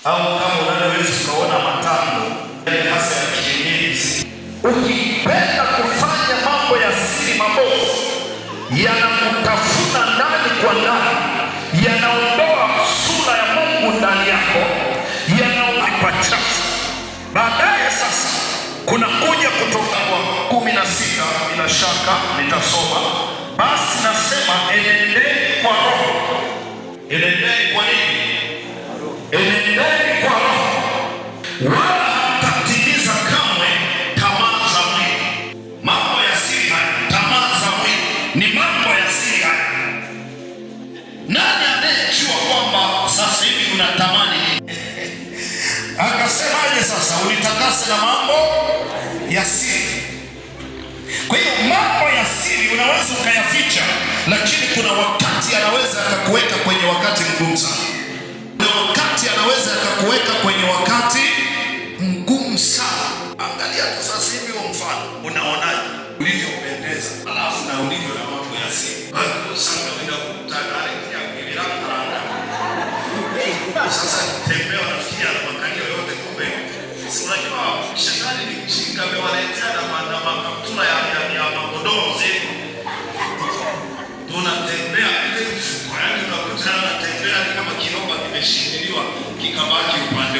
au kama unaweza kuona matando hasa ya kienyeji. Ukipenda kufanya mambo ya siri mabovu, yanakutafuna ndani kwa ndani, yanaondoa sura ya Mungu ndani yako, yanaoipa chafu. Baadaye sasa kuna kuja kutoka kwa 16, bila shaka nitasoma. Basi nasema enendeni kwa Roho. Enendeni kwa nini? Enendeni kwa Roho, wala hamtatimiza kamwe tamaa za mwili. Mambo ya siri haya, tamaa za mwili ni mambo ya siri haya. Nani anayejua kwamba sasa hivi unatamani nini? Akasemaje sasa? Ulitakase na mambo ya siri. Kwa hiyo mambo ya siri unaweza ukayaficha, lakini kuna wakati anaweza akakuweka kwenye wakati mgumu sana. Wakati anaweza akakuweka kwenye wakati mgumu sana. Angalia tu sasa hivi wa mfano, unaonaje ulivyopendeza, alafu na ulivyo na mambo ya siri. Sasa tembea nafikia na makalio yote, kumbe unajua shetani ni mjinga, amewaletea na makaptura ya magodoro zetu. Tunatembea ile mfuko, yaani unakutana na tembea kama kiroba kimeshindiliwa kikabaki upande.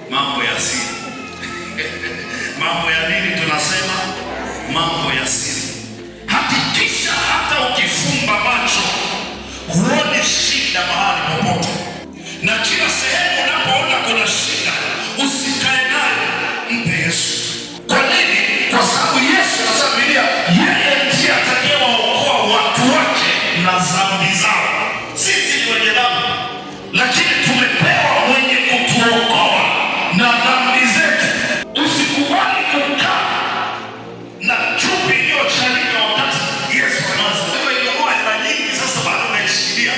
Mambo ya siri. Mambo ya nini tunasema? Mambo ya siri. Hakikisha hata ukifumba macho huoni shida mahali popote, na kila sehemu unapoona kuna shida usikae nayo, mpe Yesu. Kwa nini? Kwa sababu Yesu anasabilia yeye ndiye atakayewaokoa watu wake na dhambi zao. Sisi ni wenye dhambi, lakini tumepewa mwenye kutuokoa na dhambi zetu. Usikubali kukaa na chupi iliyochanika wakati Yesu anaanza kuinunua hela nyingi, sasa bado unaishikilia.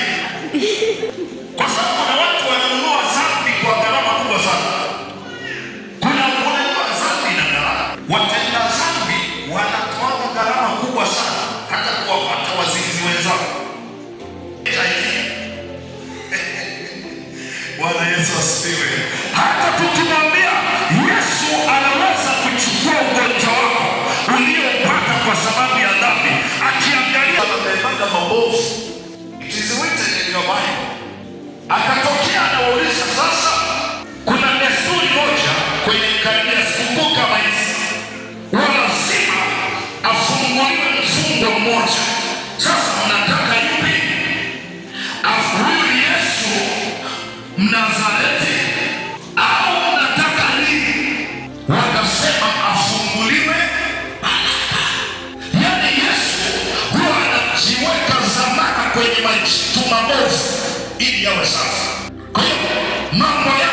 Kwa sababu kuna watu wananunua dhambi kwa gharama kubwa sana. Kuna dhambi na gharama. Watenda dhambi wanatoa gharama kubwa sana, hata kuwapata wazinzi wenzao. Bwana Yesu asifiwe. Hata tukimwambia Yesu anaweza kuchukua ugonjwa wako uliopata kwa sababu ya dhambi, akiangalia amebeba mabovu, it is written in your Bible. Akatokea anauliza, sasa kuna desturi moja kwenye karibia sikukuu kama hizi, lazima afunguliwe mfungo mmoja. Sasa mnataka yupi? Huyu Yesu Mnazareti au mnataka nini? Wakasema afunguliwe Baraba. Yaani Yesu huwa anajiweka dhamana kwenye maisha mabovu ili yawe safi. Kwa hiyo mambo ya